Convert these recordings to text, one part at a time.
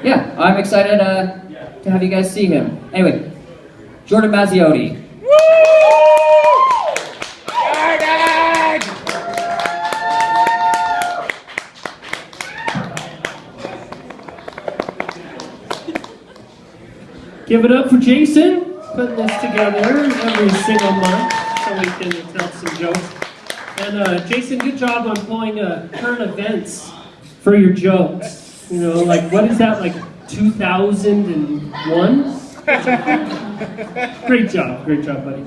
yeah, I'm excited to have you guys see him. Anyway, Jordan Mazziotti. Give it up for Jason, putting this together every single month so we can tell some jokes. And Jason, good job on pulling current events for your jokes. You know, like, what is that, like 2001? Great job, buddy.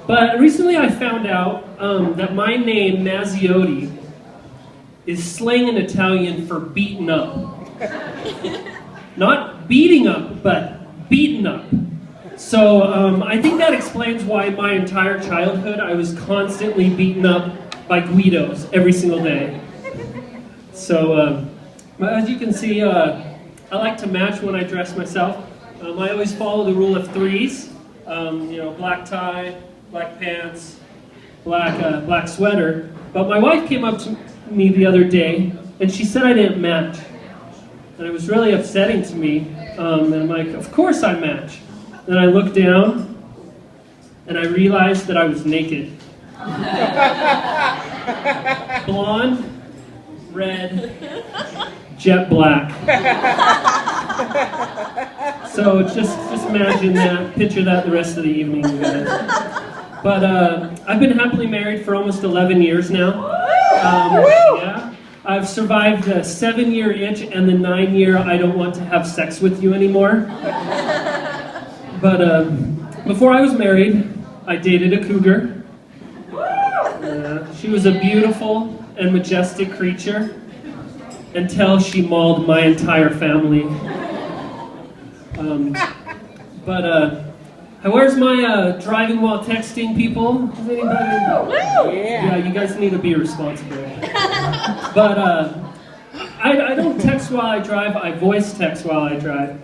But recently I found out that my name, Mazziotti, is slang in Italian for beaten up. Not beating up, but beaten up. So I think that explains why my entire childhood I was constantly beaten up by Guidos every single day. So as you can see, I like to match when I dress myself. I always follow the rule of threes. You know, black tie, black pants, black sweater. But my wife came up to me the other day and she said I didn't match. And it was really upsetting to me. And I'm like, of course I match. Then I looked down, and I realized that I was naked. Blonde, red, jet black. So just imagine that, picture that the rest of the evening, you guys. But I've been happily married for almost 11 years now. Yeah. I've survived the 7-year itch and the 9-year I don't want to have sex with you anymore. But before I was married, I dated a cougar. She was a beautiful and majestic creature until she mauled my entire family. Where's my driving while texting people? Does anybody? Yeah, you guys need to be responsible. But I don't text while I drive, I voice text while I drive,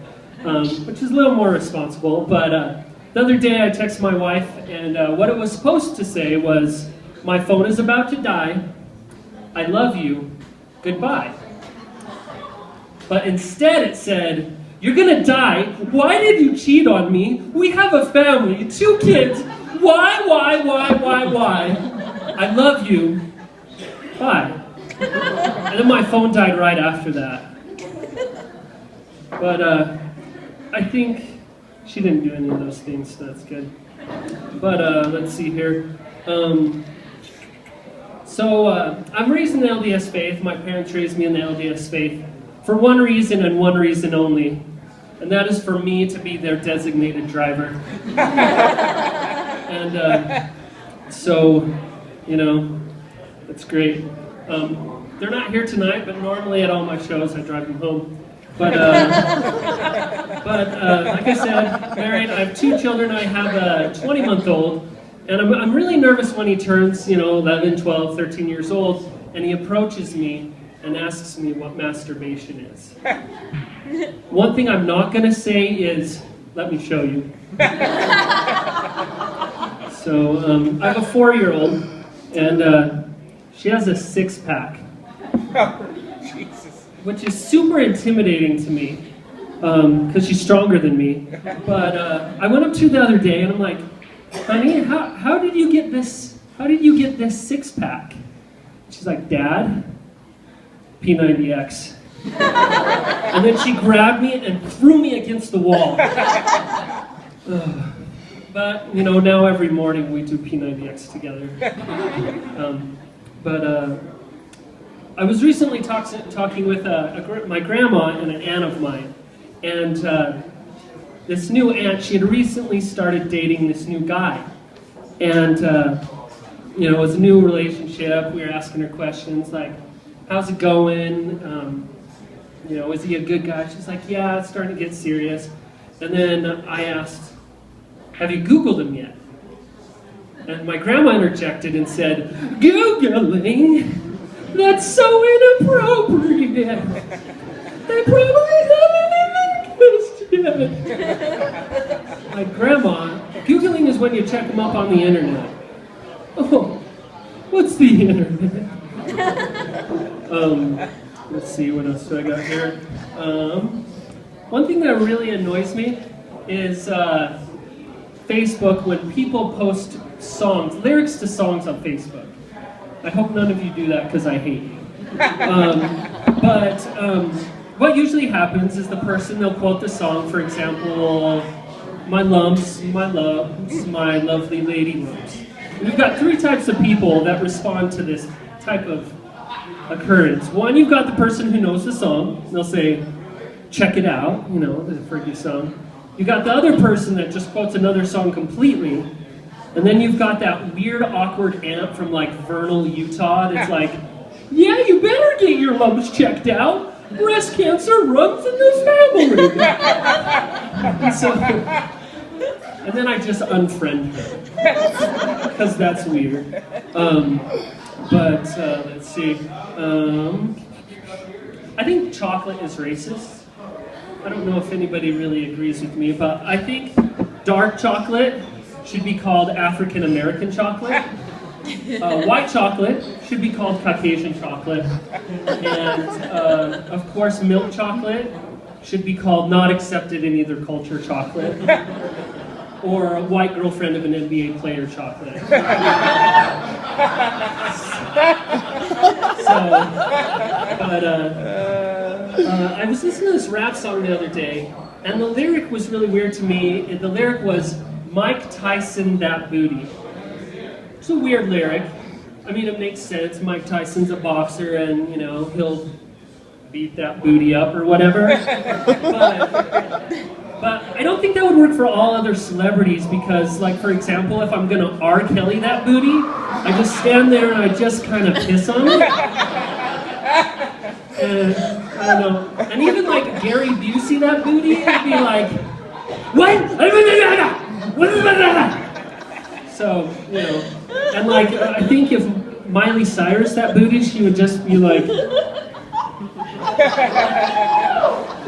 which is a little more responsible. But the other day I texted my wife, and what it was supposed to say was, my phone is about to die, I love you, goodbye. But instead it said, you're gonna die, why did you cheat on me? We have a family, 2 kids, why? I love you, bye. And then my phone died right after that. But I think she didn't do any of those things, so that's good. But let's see here. I'm raised in the LDS faith. My parents raised me in the LDS faith for one reason and one reason only. And that is for me to be their designated driver. And you know, that's great. They're not here tonight, but normally at all my shows I drive them home. But like I said, I'm married, I have 2 children, I have a 20-month-old, and I'm really nervous when he turns, you know, 11, 12, 13 years old, and he approaches me and asks me what masturbation is. One thing I'm not going to say is, let me show you. So, I have a 4-year-old, and she has a 6-pack. Jesus. Which is super intimidating to me, because she's stronger than me. But I went up to her the other day, and I'm like, honey, how did you get this 6-pack? She's like, Dad, P90X. And then she grabbed me and threw me against the wall. But, you know, now every morning we do P90X together. I was recently talking with my grandma and an aunt of mine. And this new aunt, she had recently started dating this new guy. And, you know, it was a new relationship. We were asking her questions like, how's it going? You know, is he a good guy? She's like, yeah, it's starting to get serious. And then I asked, have you Googled him yet? And my grandma interjected and said, Googling? That's so inappropriate. They probably haven't even kissed yet. My grandma, Googling is when you check them up on the internet. Oh, what's the internet? Let's see, what else do I got here? One thing that really annoys me is Facebook when people post songs, lyrics to songs on Facebook. I hope none of you do that because I hate you. What usually happens is the person, they'll quote the song, for example, my lumps, my loves, my lovely lady lumps. We've got three types of people that respond to this type of occurrence. One, you've got the person who knows the song. They'll say, check it out, you know, the Fergie song. You got the other person that just quotes another song completely. And then you've got that weird, awkward aunt from like Vernal, Utah that's like, yeah, you better get your lumps checked out. Breast cancer runs in the family. And then I just unfriend her. Because that's weird. Let's see. I think chocolate is racist. I don't know if anybody really agrees with me, but I think dark chocolate should be called African American chocolate. White chocolate should be called Caucasian chocolate. And of course, milk chocolate should be called not accepted in either culture chocolate. Or a white girlfriend of an NBA player chocolate. I was listening to this rap song the other day, and the lyric was really weird to me. The lyric was, Mike Tyson that booty. It's a weird lyric. I mean, it makes sense. Mike Tyson's a boxer, and, you know, he'll beat that booty up or whatever. But I don't think that would work for all other celebrities because, like, for example, if I'm gonna R. Kelly that booty, I just stand there and I just kind of piss on it. And I don't know. And even like Gary Busey that booty would be like, what? So, you know, and like, I think if Miley Cyrus that booty, she would just be like,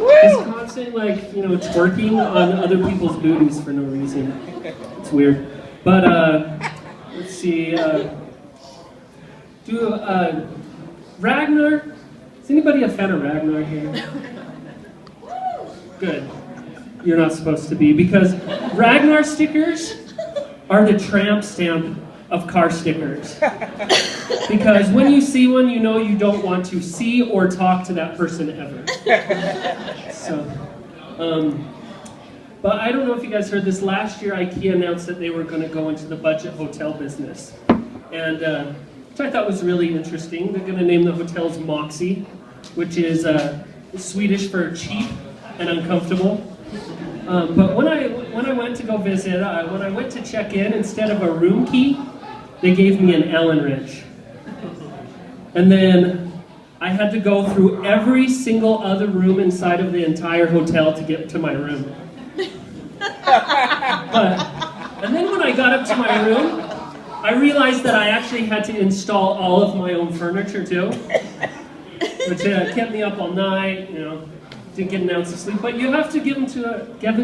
just constant, like, you know, twerking on other people's booties for no reason. It's weird. But, let's see, Ragnar? Is anybody a fan of Ragnar here? Good. You're not supposed to be, because Ragnar stickers are the tramp stamp of car stickers. Because when you see one, you know you don't want to see or talk to that person ever. So, but I don't know if you guys heard this. Last year, IKEA announced that they were going to go into the budget hotel business. And, which I thought was really interesting. They're going to name the hotels Moxie, which is Swedish for cheap and uncomfortable. But when I went to go visit, when I went to check in, instead of a room key, they gave me an Allen wrench. And then I had to go through every single other room inside of the entire hotel to get to my room. And then when I got up to my room, I realized that I actually had to install all of my own furniture too, which kept me up all night, you know. Didn't get an ounce of sleep, but you have to give it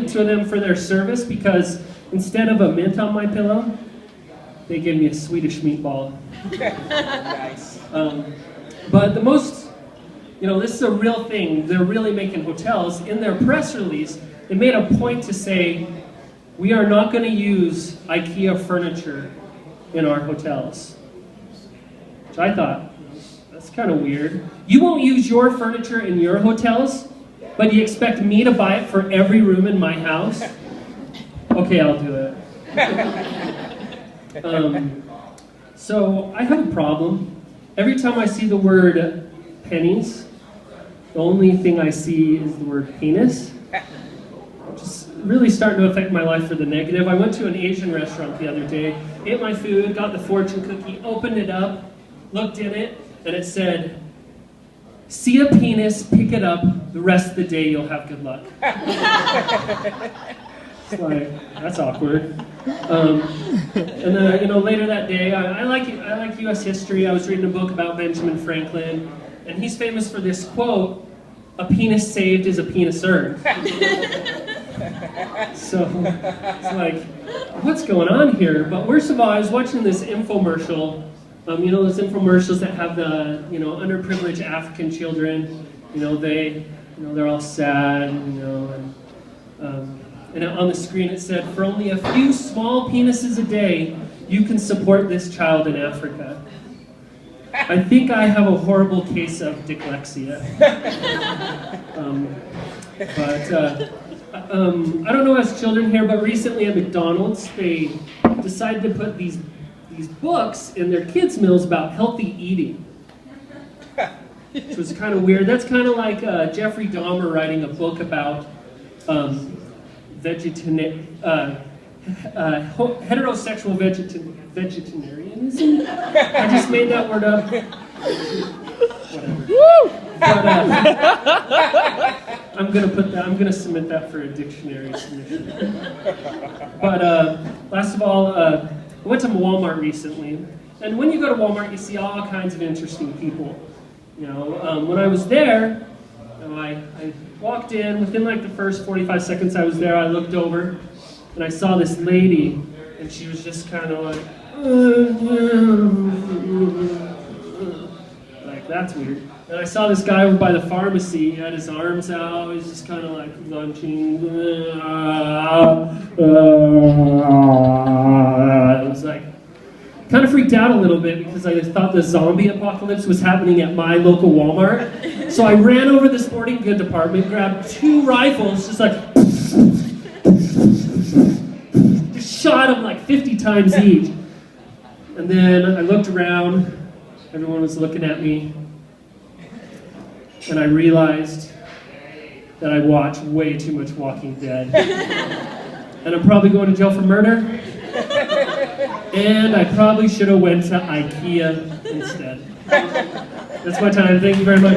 to them for their service because instead of a mint on my pillow, they gave me a Swedish meatball. Nice. But the most, you know, this is a real thing. They're really making hotels. In their press release, they made a point to say, we are not going to use IKEA furniture in our hotels. Which I thought, that's kind of weird. You won't use your furniture in your hotels? But you expect me to buy it for every room in my house? Okay, I'll do it. So I have a problem. Every time I see the word pennies, the only thing I see is the word penis. Just really starting to affect my life for the negative. I went to an Asian restaurant the other day, ate my food, got the fortune cookie, opened it up, looked in it, and it said, see a penis, pick it up, the rest of the day you'll have good luck. It's like, that's awkward. And you know, later that day, I like U.S. history. I was reading a book about Benjamin Franklin, and he's famous for this quote, a penis saved is a penis earned. So, it's like, what's going on here? But worst of all, I was watching this infomercial You know, those infomercials that have the, you know, underprivileged African children, you know, they're all sad, you know, and on the screen it said, for only a few small penises a day, you can support this child in Africa. I think I have a horrible case of dyslexia. I don't know as children here, but recently at McDonald's, they decided to put these books in their kids' meals about healthy eating. Which was kind of weird. That's kind of like Jeffrey Dahmer writing a book about heterosexual vegetarianism. I just made that word up. Whatever. But, I'm gonna submit that for a dictionary submission. But last of all, I went to Walmart recently, and when you go to Walmart, you see all kinds of interesting people. You know, when I was there, you know, I walked in. Within like the first 45 seconds I was there, I looked over, and I saw this lady, and she was just kind of like, that's weird. And I saw this guy over by the pharmacy. He had his arms out. He's just kind of like lunching. It was like, kind of freaked out a little bit because I thought the zombie apocalypse was happening at my local Walmart. So I ran over to the sporting good department, grabbed 2 rifles, just like, just shot them like 50 times each. And then I looked around. Everyone was looking at me. And I realized that I watched way too much Walking Dead. And I'm probably going to jail for murder. And I probably should have went to IKEA instead. That's my time. Thank you very much.